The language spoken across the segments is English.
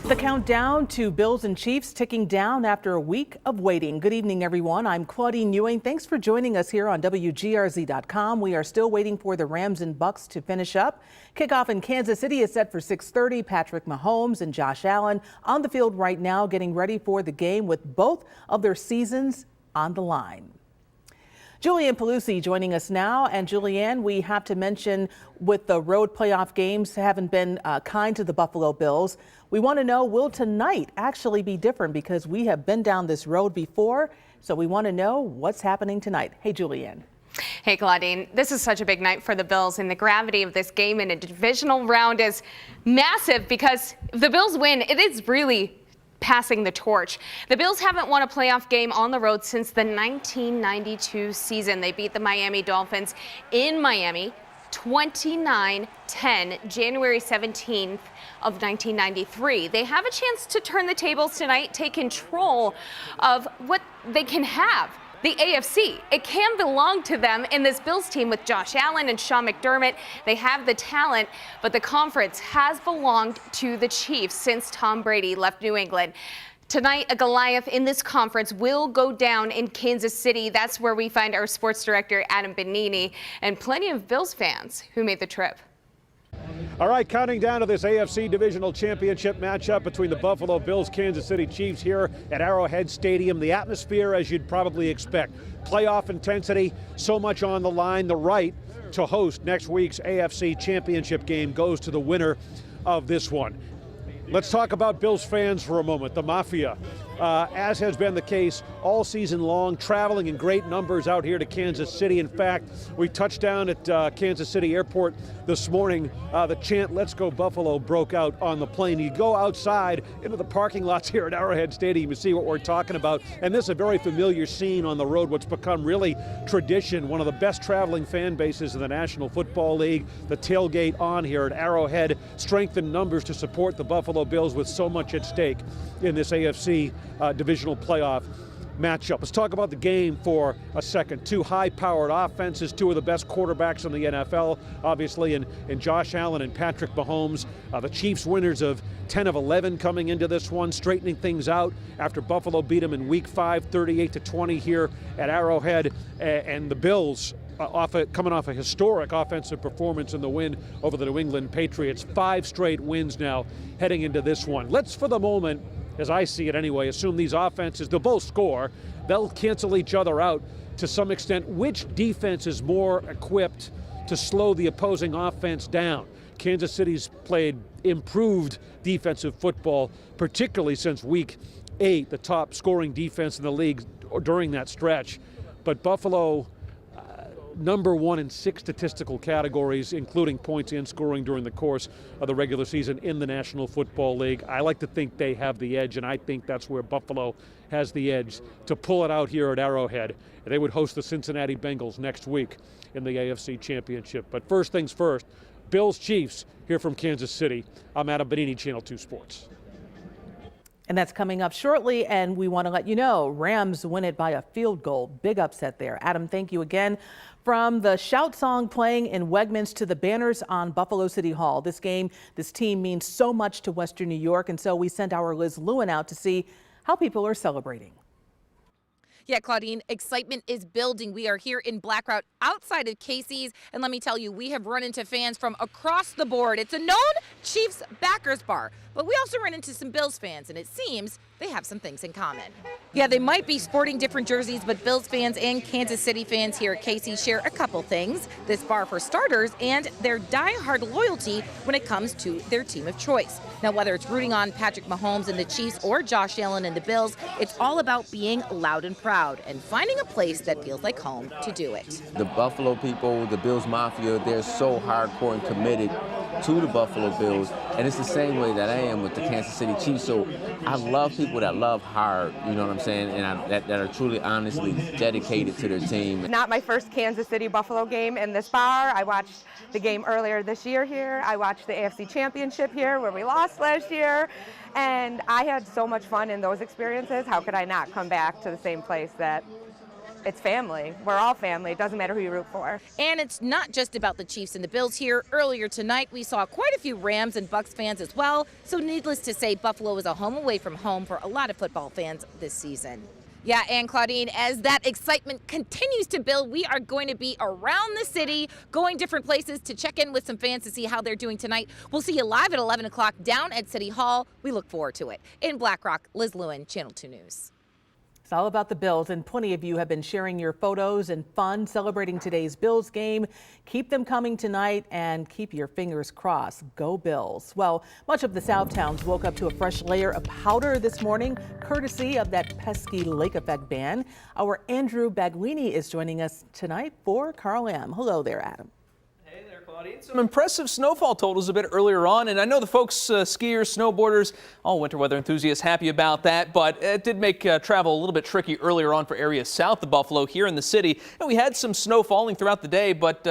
The countdown to Bills and Chiefs ticking down after a week of waiting. Good evening, everyone. I'm Claudine Ewing. Thanks for joining us here on WGRZ.com. We are still waiting for the Rams and Bucks to finish up. Kickoff in Kansas City is set for 6:30. Patrick Mahomes and Josh Allen on the field right now, getting ready for the game with both of their seasons on the line. Julianne Pelusi joining us now. And Julianne, we have to mention with the road playoff games haven't been kind to the Buffalo Bills. We want to know, will tonight actually be different? Because we have been down this road before. So we want to know what's happening tonight. Hey, Julianne. Hey, Claudine, this is such a big night for the Bills, and the gravity of this game in a divisional round is massive because if the Bills win, it is really passing the torch. The Bills haven't won a playoff game on the road since the 1992 season. They beat the Miami Dolphins in Miami 29-10, January 17th of 1993. They have a chance to turn the tables tonight, take control of what they can have. The AFC, it can belong to them in this Bills team with Josh Allen and Sean McDermott. They have the talent, but the conference has belonged to the Chiefs since Tom Brady left New England. Tonight, a Goliath in this conference will go down in Kansas City. That's where we find our sports director, Adam Benini, and plenty of Bills fans who made the trip. All right, counting down to this AFC Divisional Championship matchup between the Buffalo Bills, Kansas City Chiefs here at Arrowhead Stadium. The atmosphere, as you'd probably expect. Playoff intensity, so much on the line. The right to host next week's AFC Championship game goes to the winner of this one. Let's talk about Bills fans for a moment. The Mafia, as has been the case all season long, traveling in great numbers out here to Kansas City. In fact, we touched down at Kansas City Airport this morning. The chant, "Let's Go Buffalo," broke out on the plane. You go outside into the parking lots here at Arrowhead Stadium, you see what we're talking about. And this is a very familiar scene on the road, what's become really tradition, one of the best traveling fan bases in the National Football League. The tailgate on here at Arrowhead, strength in numbers to support the Buffalo Bills with so much at stake in this AFC divisional playoff matchup. Let's talk about the game for a second. Two high-powered offenses, two of the best quarterbacks in the NFL, obviously, in Josh Allen and Patrick Mahomes. The Chiefs winners of 10 of 11 coming into this one, straightening things out after Buffalo beat them in Week 5, 38-20 here at Arrowhead. And the Bills coming off a historic offensive performance in the win over the New England Patriots. 5 straight wins now heading into this one. Let's, for the moment, as I see it anyway, assume these offenses, they'll both score. They'll cancel each other out to some extent. Which defense is more equipped to slow the opposing offense down? Kansas City's played improved defensive football, particularly since Week 8, the top scoring defense in the league during that stretch. But Buffalo, number 1 in 6 statistical categories, including points and scoring during the course of the regular season in the National Football League. I like to think they have the edge, and I think that's where Buffalo has the edge to pull it out here at Arrowhead. They would host the Cincinnati Bengals next week in the AFC Championship. But first things first, Bills Chiefs here from Kansas City. I'm Adam Benini, Channel 2 Sports. And that's coming up shortly, and we want to let you know Rams win it by a field goal. Big upset there. Adam, thank you again. From the shout song playing in Wegmans to the banners on Buffalo City Hall, this team means so much to Western New York, and so we sent our Liz Lewin out to see how people are celebrating. Yeah, Claudine, excitement is building. We are here in Black Route outside of Casey's, and let me tell you, we have run into fans from across the board. It's a known Chiefs backers bar, but we also run into some Bills fans, and it seems they have some things in common. Yeah, they might be sporting different jerseys, but Bills fans and Kansas City fans here at Casey's share a couple things. This bar for starters and their die-hard loyalty when it comes to their team of choice. Now, whether it's rooting on Patrick Mahomes and the Chiefs or Josh Allen and the Bills, it's all about being loud and proud and finding a place that feels like home to do it. The Buffalo people, the Bills Mafia, they're so hardcore and committed to the Buffalo Bills, and it's the same way that I am with the Kansas City Chiefs. So I love people that love hard, you know what I'm saying, and that are truly honestly dedicated to their team. Not my first Kansas City Buffalo game in this bar. I watched the game earlier this year here. I watched the AFC Championship here where we lost last year, and I had so much fun in those experiences. How could I not come back to the same place that it's family. We're all family. It doesn't matter who you root for. And it's not just about the Chiefs and the Bills here. Earlier tonight, we saw quite a few Rams and Bucs fans as well. So needless to say, Buffalo is a home away from home for a lot of football fans this season. Yeah, and Claudine, as that excitement continues to build, we are going to be around the city, going different places to check in with some fans to see how they're doing tonight. We'll see you live at 11 o'clock down at City Hall. We look forward to it. In Black Rock, Liz Lewin, Channel 2 News. It's all about the Bills, and plenty of you have been sharing your photos and fun celebrating today's Bills game. Keep them coming tonight and keep your fingers crossed. Go Bills. Well, much of the Southtowns woke up to a fresh layer of powder this morning, courtesy of that pesky lake effect ban. Our Andrew Baglini is joining us tonight for Carl M. Hello there, Adam. Hey there, Claudine. Some impressive snowfall totals a bit earlier on, and I know the folks, skiers, snowboarders, all winter weather enthusiasts happy about that, but it did make travel a little bit tricky earlier on for areas south of Buffalo here in the city. And we had some snow falling throughout the day, but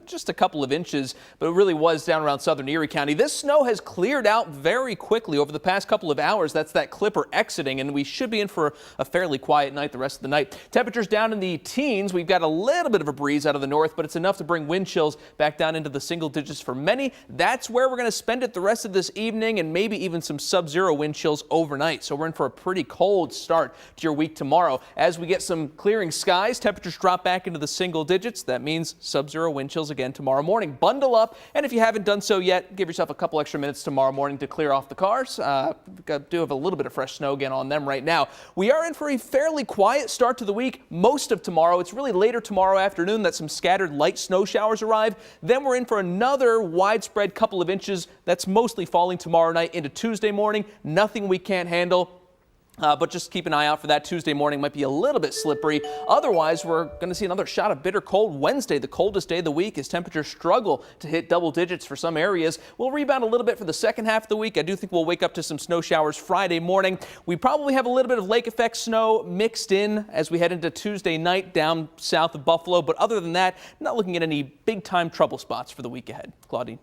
just a couple of inches, but it really was down around southern Erie County. This snow has cleared out very quickly over the past couple of hours. That's that Clipper exiting, and we should be in for a fairly quiet night the rest of the night. Temperatures down in the teens. We've got a little bit of a breeze out of the north, but it's enough to bring wind chills back down into the single digits for many. That's where we're going to spend it the rest of this evening, and maybe even some sub-zero wind chills overnight. So we're in for a pretty cold start to your week tomorrow. As we get some clearing skies, temperatures drop back into the single digits. That means sub-zero wind chills again tomorrow morning. Bundle up, and if you haven't done so yet, give yourself a couple extra minutes tomorrow morning to clear off the cars. Do have a little bit of fresh snow again on them right now. We are in for a fairly quiet start to the week most of tomorrow. It's really later tomorrow afternoon that some scattered light snow showers arrive. Then we're in for another widespread couple of inches that's mostly falling tomorrow night into Tuesday morning. Nothing we can't handle. But just keep an eye out for that. Tuesday morning might be a little bit slippery. Otherwise, we're going to see another shot of bitter cold Wednesday, the coldest day of the week, as temperatures struggle to hit double digits for some areas. We'll rebound a little bit for the second half of the week. I do think we'll wake up to some snow showers Friday morning. We probably have a little bit of lake effect snow mixed in as we head into Tuesday night down south of Buffalo. But other than that, not looking at any big time trouble spots for the week ahead. Claudine.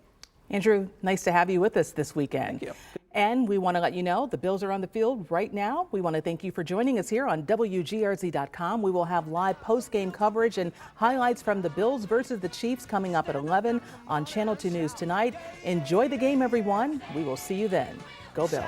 Andrew, nice to have you with us this weekend. Thank you. And we want to let you know the Bills are on the field right now. We want to thank you for joining us here on WGRZ.com. We will have live post-game coverage and highlights from the Bills versus the Chiefs coming up at 11 on Channel 2 News tonight. Enjoy the game, everyone. We will see you then. Go Bills.